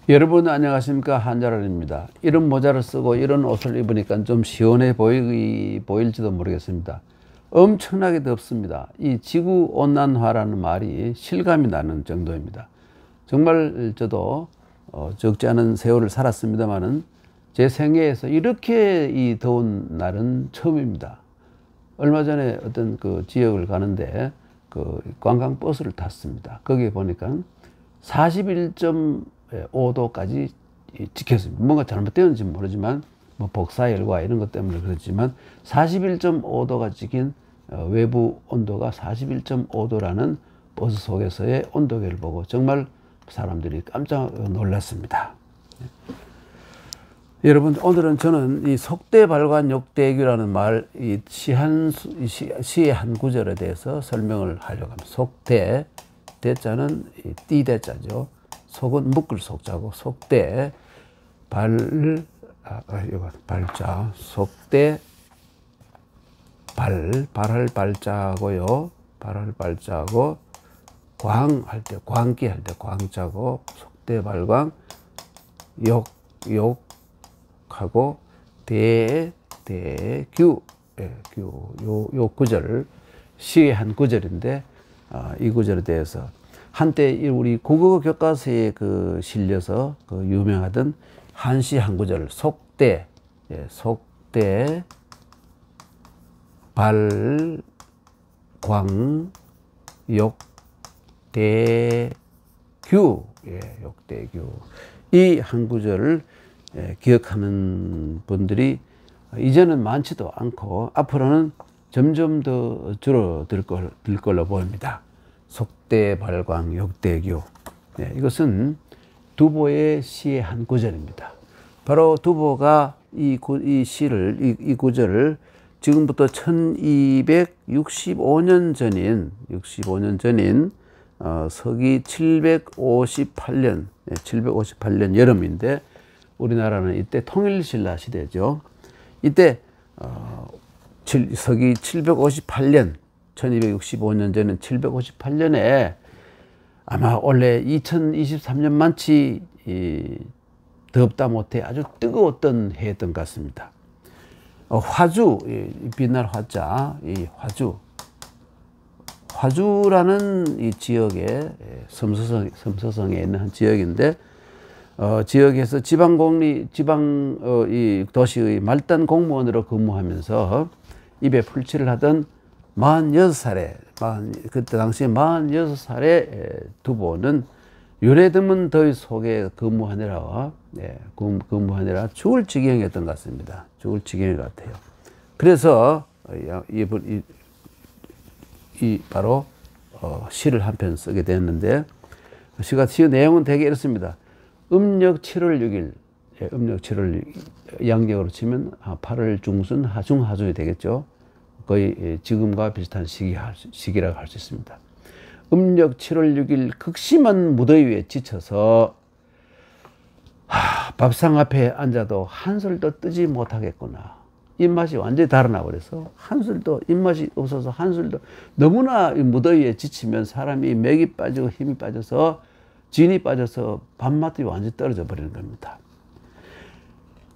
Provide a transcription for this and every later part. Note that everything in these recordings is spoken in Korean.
여러분 안녕하십니까, 한자랄입니다. 이런 모자를 쓰고 이런 옷을 입으니까 좀 시원해 보일지도 모르겠습니다. 엄청나게 덥습니다. 이 지구온난화라는 말이 실감이 나는 정도입니다. 정말 저도 적지 않은 세월을 살았습니다만은 제 생애에서 이렇게 이 더운 날은 처음입니다. 얼마 전에 어떤 그 지역을 가는데 그 관광버스를 탔습니다. 거기에 보니까 41.5도까지 찍혔습니다. 뭔가 잘못되었는지 모르지만 뭐 복사열과 이런 것 때문에 그렇지만 41.5도가 찍힌 외부 온도가 41.5도라는 버스 속에서의 온도계를 보고 정말 사람들이 깜짝 놀랐습니다. 여러분, 오늘은 저는 이 속대발관 역대규라는 말, 이 시의 한 구절에 대해서 설명을 하려고 합니다. 속대, 대자는 띠대자죠. 속은 묶을 속자고, 속대, 발자, 속대, 발할 발자고요. 발할 발자고, 광할 때, 광기 할 때 광자고, 속대 발광, 욕하고, 대규, 요 구절, 시의 한 구절인데, 이 구절에 대해서 한때 우리 국어 교과서에 실려서 유명하던 한시 한 구절, 속대, 속대, 발광, 역대규, 역대규. 이 한 구절을 기억하는 분들이 이제는 많지도 않고 앞으로는 점점 더 줄어들 걸로 보입니다. 속대, 발광, 역대규. 이것은 두보의 시의 한 구절입니다. 바로 두보가 이 구절을 지금부터 1265년 전인 서기 758년 여름인데, 우리나라는 이때 통일신라 시대죠. 이때 서기 758년 1265년 전인 758년에 아마 원래 2023년만치 덥다 못해 아주 뜨거웠던 해였던 것 같습니다. 화주, 빛날 화자, 이 화주라는 이 지역에 섬서성에 있는 한 지역인데, 지역에서 지방 이 도시의 말단 공무원으로 근무하면서 입에 풀칠을 하던 46살에, 그때 당시에 46살의 두보는 유래 드문 더위 속에 근무하느라 죽을 지경이었던 것 같습니다. 죽을 지경인 것 같아요. 그래서 바로 시를 한 편 쓰게 됐는데, 시 내용은 대개 이렇습니다. 음력 7월 6일, 음력 7월 양력으로 치면 8월 중순 하중하중이 되겠죠. 거의 지금과 비슷한 시기라고 할 수 있습니다. 음력 7월 6일 극심한 무더위에 지쳐서 밥상 앞에 앉아도 한술도 뜨지 못하겠구나. 입맛이 완전히 달아나 버려서 한술도, 입맛이 없어서 한술도, 너무나 무더위에 지치면 사람이 맥이 빠지고 힘이 빠져서 진이 빠져서 밥맛이 완전히 떨어져 버리는 겁니다.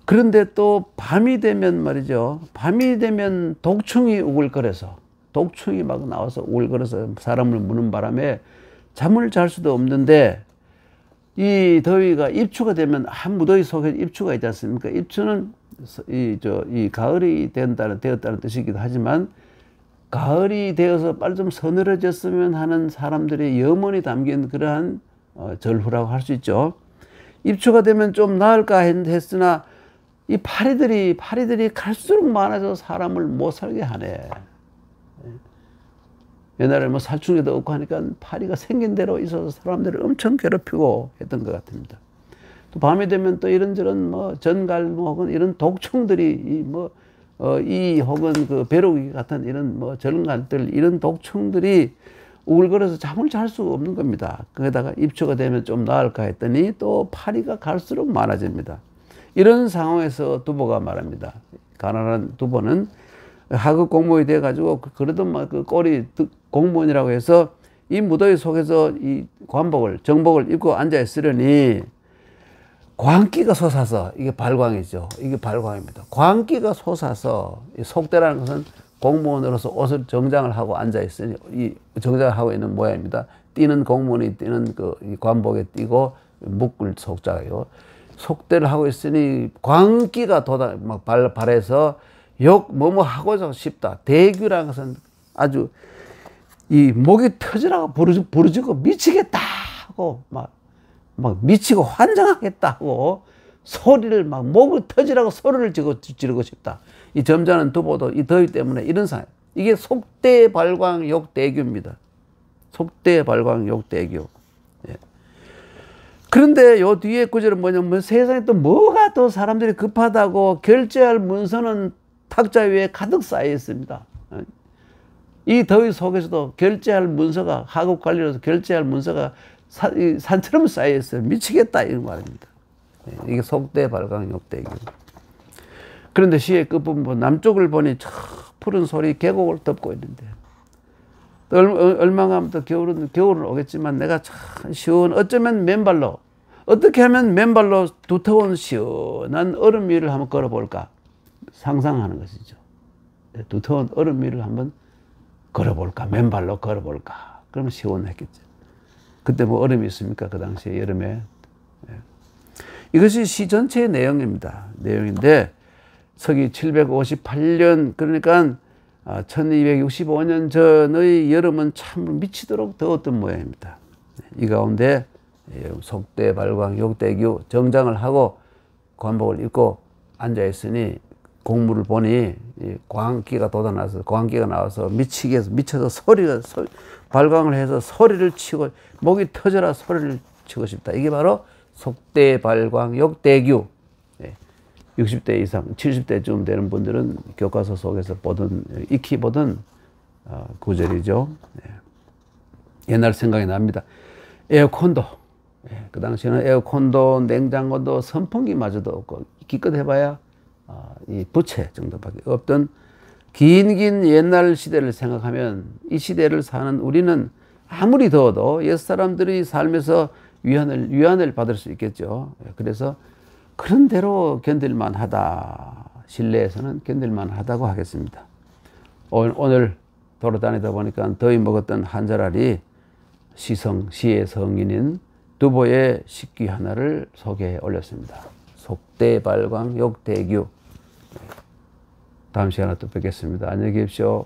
그런데 또 밤이 되면 말이죠. 밤이 되면 독충이 우글거려서, 독충이 막 나와서 우글거려서 사람을 무는 바람에 잠을 잘 수도 없는데, 이 더위가 입추가 되면 무더위 속에 입추가 있지 않습니까? 입추는 이 가을이 되었다는 뜻이기도 하지만, 가을이 되어서 빨리 좀 서늘해졌으면 하는 사람들의 염원이 담긴 그러한 절후라고 할 수 있죠. 입추가 되면 좀 나을까 했으나 이 파리들이 갈수록 많아서 사람을 못 살게 하네. 옛날에 뭐 살충제도 없고 하니까 파리가 생긴 대로 있어서 사람들을 엄청 괴롭히고 했던 것 같습니다. 또 밤이 되면 또 이런저런 뭐 전갈 혹은 이런 독충들이 혹은 그 벼룩이 같은 이런 전갈들, 이런 독충들이 우글거려서 잠을 잘 수가 없는 겁니다. 거기다가 입추가 되면 좀 나을까 했더니 또 파리가 갈수록 많아집니다. 이런 상황에서 두보가 말합니다. 가난한 두보는 하급 공무원이 돼가지고 그래도 그 꼴이 공무원이라고 해서 이 무더위 속에서 이 정복을 입고 앉아 있으려니 광기가 솟아서, 이게 발광이죠. 이게 발광입니다. 광기가 솟아서, 이 속대라는 것은 공무원으로서 옷을 정장을 하고 앉아있으니, 이 정장을 하고 있는 모양입니다. 뛰는 공무원이 뛰는 이 관복에 뛰고, 묶을 속자예요. 속대를 하고 있으니, 광기가 막 발해서 뭐뭐 하고자 싶다. 대규라는 것은 아주, 이 목이 터지라고 부르짖고 미치겠다 하고, 막 미치고 환장하겠다 하고, 소리를 목이 터지라고 소리를 지르고 싶다. 이 점잖은 두보도 이 더위 때문에 이런 상황. 이게 속대발광욕대규입니다. 속대발광욕대규. 예. 그런데 요 뒤에 구절은 뭐냐면 세상에 또 뭐가 또 사람들이 급하다고 결제할 문서는 탁자 위에 가득 쌓여 있습니다. 이 더위 속에서도 결제할 문서가, 학업 관리로서 결제할 문서가 산처럼 쌓여 있어요. 미치겠다 이런 말입니다. 이게 속대발광욕대규. 그런데 시의 끝부분 남쪽을 보니 저 푸른 소리 계곡을 덮고 있는데, 얼마 하면 또 겨울은 오겠지만 내가 참 어쩌면 맨발로, 어떻게 하면 맨발로 두터운 시원한 얼음 위를 한번 걸어볼까 상상하는 것이죠. 두터운 얼음 위를 한번 걸어볼까, 맨발로 걸어볼까. 그러면 시원했겠죠. 그때 뭐 얼음이 있습니까? 그 당시에 여름에. 이것이 시 전체의 내용인데 서기 758년, 그러니까 1265년 전의 여름은 참 미치도록 더웠던 모양입니다. 이 가운데 속대발광욕대규 정장을 하고 관복을 입고 앉아있으니 공물을 보니 광기가 돋아나서, 광기가 나와서 미쳐서 발광을 해서 소리를 치고, 목이 터져라 소리를 치고 싶다. 이게 바로 속대발광욕대규. 60대 이상, 70대쯤 되는 분들은 교과서 속에서 익히 보던 구절이죠. 옛날 생각이 납니다. 에어컨도, 그 당시에는 에어컨도, 냉장고도, 선풍기마저도 없고, 기껏 해봐야 이 부채 정도밖에 없던 긴 옛날 시대를 생각하면 이 시대를 사는 우리는 아무리 더워도 옛사람들이 삶에서 위안을 받을 수 있겠죠. 그래서 그런 대로 견딜만 하다. 실내에서는 견딜만 하다고 하겠습니다. 오늘 돌아다니다 보니까 더위 먹었던 한자랄이 시의 성인인 두보의 식기 하나를 소개해 올렸습니다. 속대발광욕대규. 다음 시간에 또 뵙겠습니다. 안녕히 계십시오.